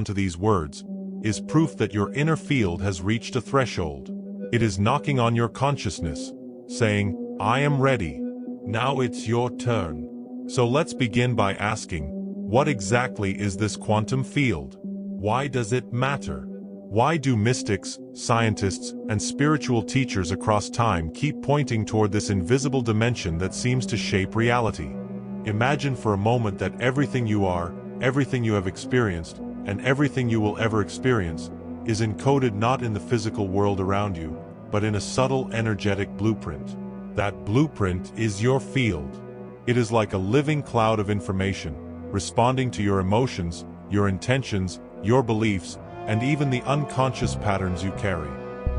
to these words, is proof that your inner field has reached a threshold. It is knocking on your consciousness, saying, I am ready. Now it's your turn. So let's begin by asking, what exactly is this quantum field? Why does it matter? Why do mystics, scientists, and spiritual teachers across time keep pointing toward this invisible dimension that seems to shape reality? Imagine for a moment that everything you are, everything you have experienced, and everything you will ever experience, is encoded not in the physical world around you, but in a subtle energetic blueprint. That blueprint is your field. It is like a living cloud of information, responding to your emotions, your intentions, your beliefs, and even the unconscious patterns you carry.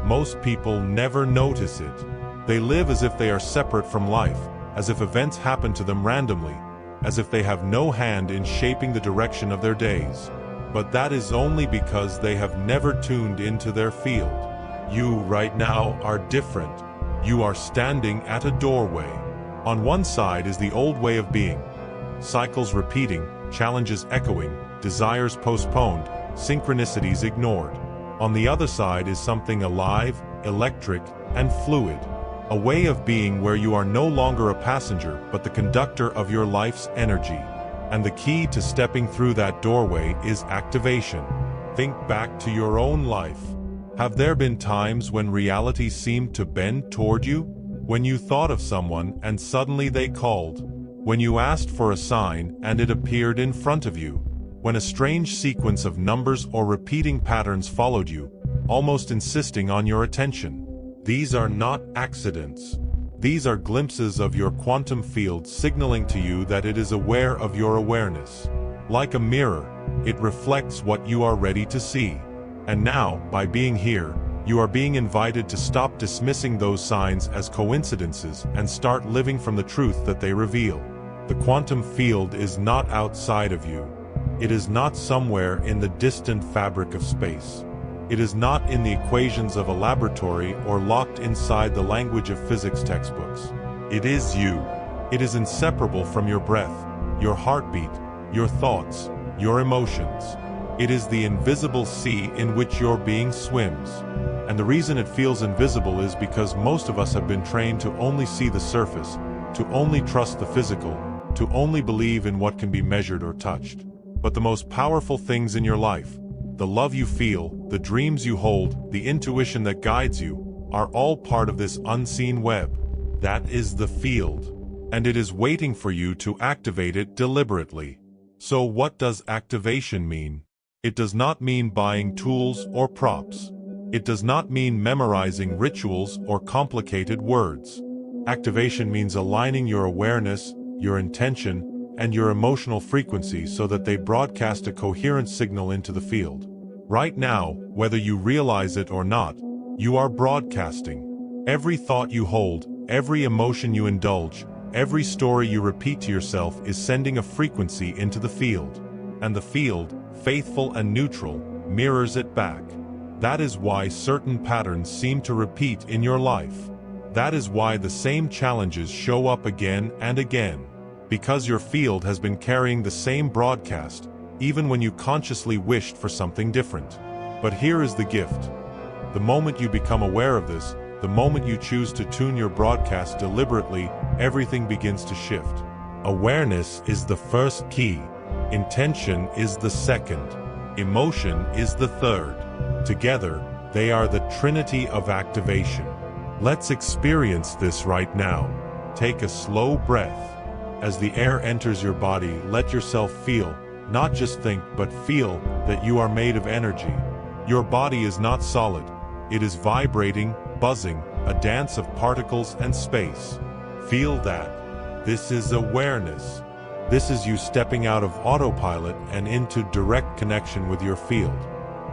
Most people never notice it. They live as if they are separate from life, as if events happen to them randomly, as if they have no hand in shaping the direction of their days. But that is only because they have never tuned into their field. You, right now, are different. You are standing at a doorway. On one side is the old way of being. Cycles repeating, challenges echoing, desires postponed, synchronicities ignored. On the other side is something alive, electric, and fluid. A way of being where you are no longer a passenger but the conductor of your life's energy. And the key to stepping through that doorway is activation. Think back to your own life. Have there been times when reality seemed to bend toward you? When you thought of someone and suddenly they called? When you asked for a sign and it appeared in front of you? When a strange sequence of numbers or repeating patterns followed you, almost insisting on your attention? These are not accidents. These are glimpses of your quantum field signaling to you that it is aware of your awareness. Like a mirror, it reflects what you are ready to see. And now, by being here, you are being invited to stop dismissing those signs as coincidences and start living from the truth that they reveal. The quantum field is not outside of you. It is not somewhere in the distant fabric of space. It is not in the equations of a laboratory or locked inside the language of physics textbooks. It is you. It is inseparable from your breath, your heartbeat, your thoughts, your emotions. It is the invisible sea in which your being swims. And the reason it feels invisible is because most of us have been trained to only see the surface, to only trust the physical, to only believe in what can be measured or touched. But the most powerful things in your life, the love you feel, the dreams you hold, the intuition that guides you, are all part of this unseen web. That is the field. And it is waiting for you to activate it deliberately. So what does activation mean? It does not mean buying tools or props. It does not mean memorizing rituals or complicated words. Activation means aligning your awareness, your intention, and your emotional frequency so that they broadcast a coherent signal into the field. Right now, whether you realize it or not, you are broadcasting. Every thought you hold, every emotion you indulge, every story you repeat to yourself is sending a frequency into the field. And the field, faithful and neutral, mirrors it back. That is why certain patterns seem to repeat in your life. That is why the same challenges show up again and again. Because your field has been carrying the same broadcast, even when you consciously wished for something different. But here is the gift. The moment you become aware of this, the moment you choose to tune your broadcast deliberately, everything begins to shift. Awareness is the first key. Intention is the second. Emotion is the third. Together, they are the trinity of activation. Let's experience this right now. Take a slow breath. As the air enters your body, let yourself feel, not just think, but feel that you are made of energy. Your body is not solid. It is vibrating, buzzing, a dance of particles and space. Feel that. This is awareness. This is you stepping out of autopilot and into direct connection with your field.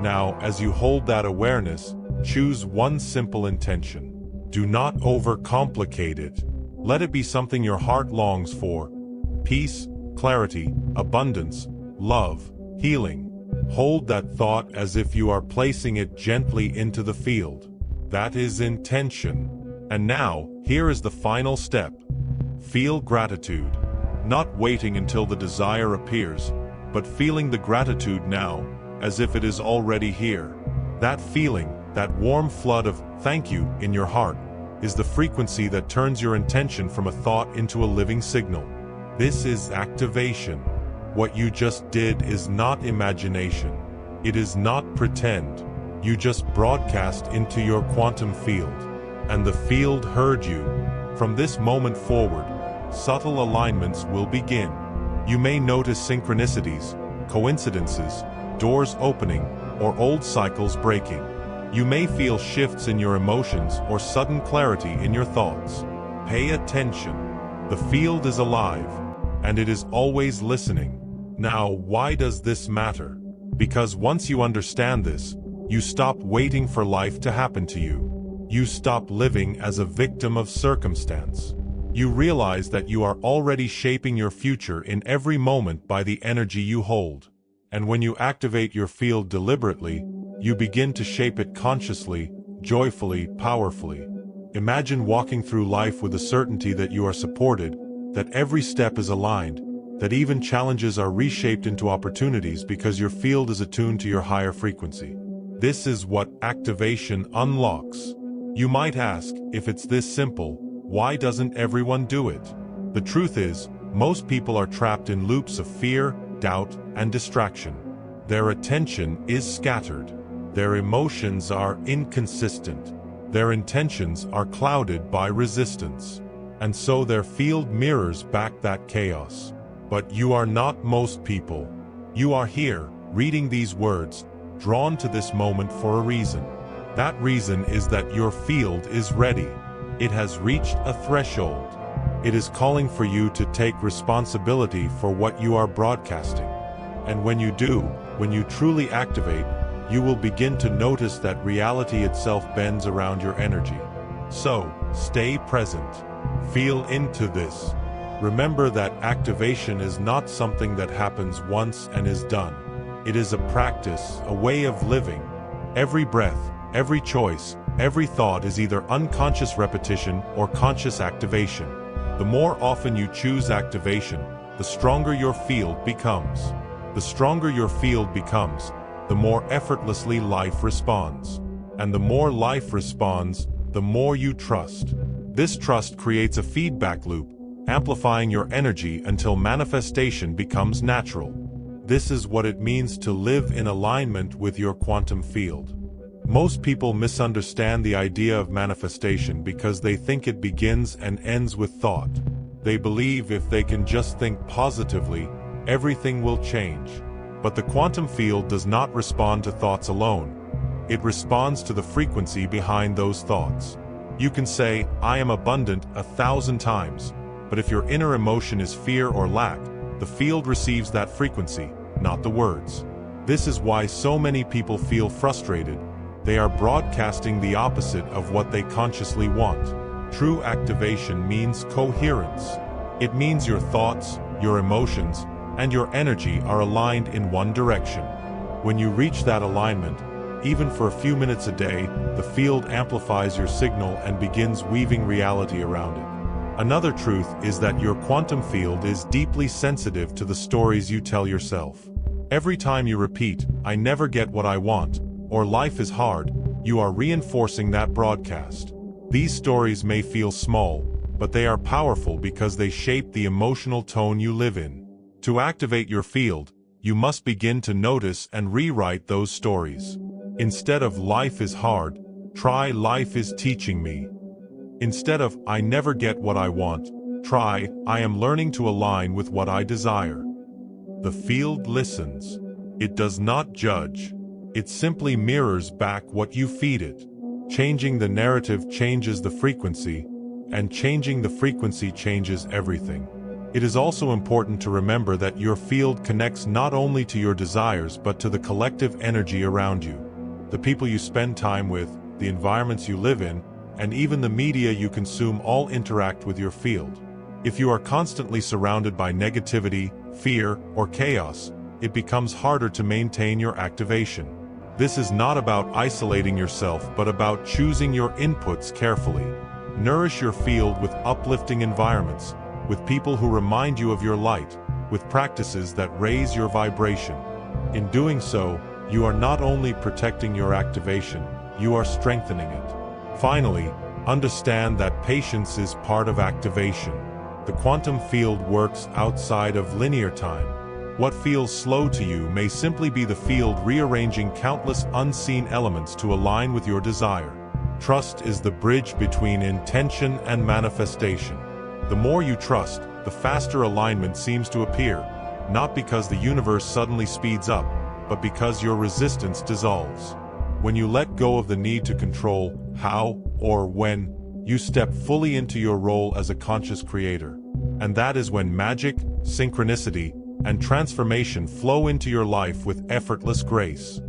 Now, as you hold that awareness, choose one simple intention. Do not overcomplicate it. Let it be something your heart longs for. Peace, clarity, abundance, love, healing. Hold that thought as if you are placing it gently into the field. That is intention. And now, here is the final step. Feel gratitude. Not waiting until the desire appears, but feeling the gratitude now, as if it is already here. That feeling, that warm flood of thank you in your heart, is the frequency that turns your intention from a thought into a living signal. This is activation. What you just did is not imagination. It is not pretend. You just broadcast into your quantum field, and the field heard you. From this moment forward, subtle alignments will begin. You may notice synchronicities, coincidences, doors opening, or old cycles breaking. You may feel shifts in your emotions or sudden clarity in your thoughts. Pay attention. The field is alive, and it is always listening. Now, why does this matter? Because once you understand this, you stop waiting for life to happen to you. You stop living as a victim of circumstance. You realize that you are already shaping your future in every moment by the energy you hold. And when you activate your field deliberately, you begin to shape it consciously, joyfully, powerfully. Imagine walking through life with the certainty that you are supported, that every step is aligned, that even challenges are reshaped into opportunities because your field is attuned to your higher frequency. This is what activation unlocks. You might ask, if it's this simple, why doesn't everyone do it? The truth is, most people are trapped in loops of fear, doubt, and distraction. Their attention is scattered. Their emotions are inconsistent. Their intentions are clouded by resistance. And so their field mirrors back that chaos. But you are not most people. You are here, reading these words, drawn to this moment for a reason. That reason is that your field is ready. It has reached a threshold. It is calling for you to take responsibility for what you are broadcasting. And when you do, when you truly activate, you will begin to notice that reality itself bends around your energy. So, stay present. Feel into this. Remember that activation is not something that happens once and is done. It is a practice, a way of living. Every breath, every choice, every thought is either unconscious repetition or conscious activation. The more often you choose activation, the stronger your field becomes. The stronger your field becomes, the more effortlessly life responds. And the more life responds, the more you trust. This trust creates a feedback loop, amplifying your energy until manifestation becomes natural. This is what it means to live in alignment with your quantum field. Most people misunderstand the idea of manifestation because they think it begins and ends with thought. They believe if they can just think positively, everything will change. But the quantum field does not respond to thoughts alone. It responds to the frequency behind those thoughts. You can say, I am abundant 1,000 times, but if your inner emotion is fear or lack, the field receives that frequency, not the words. This is why so many people feel frustrated. They are broadcasting the opposite of what they consciously want. True activation means coherence. It means your thoughts, your emotions, and your energy are aligned in one direction. When you reach that alignment, even for a few minutes a day, the field amplifies your signal and begins weaving reality around it. Another truth is that your quantum field is deeply sensitive to the stories you tell yourself. Every time you repeat, I never get what I want, or life is hard, you are reinforcing that broadcast. These stories may feel small, but they are powerful because they shape the emotional tone you live in. To activate your field, you must begin to notice and rewrite those stories. Instead of life is hard, try life is teaching me. Instead of I never get what I want, try I am learning to align with what I desire. The field listens. It does not judge. It simply mirrors back what you feed it. Changing the narrative changes the frequency, and changing the frequency changes everything. It is also important to remember that your field connects not only to your desires but to the collective energy around you. The people you spend time with, the environments you live in, and even the media you consume all interact with your field. If you are constantly surrounded by negativity, fear, or chaos, it becomes harder to maintain your activation. This is not about isolating yourself but about choosing your inputs carefully. Nourish your field with uplifting environments, with people who remind you of your light, with practices that raise your vibration. In doing so, You are not only protecting your activation, you are strengthening it. Finally, understand that patience is part of activation. The quantum field works outside of linear time. What feels slow to you may simply be the field rearranging countless unseen elements to align with your desire. Trust is the bridge between intention and manifestation. The more you trust, the faster alignment seems to appear, not because the universe suddenly speeds up, but because your resistance dissolves. When you let go of the need to control how or when, you step fully into your role as a conscious creator. And that is when magic, synchronicity, and transformation flow into your life with effortless grace.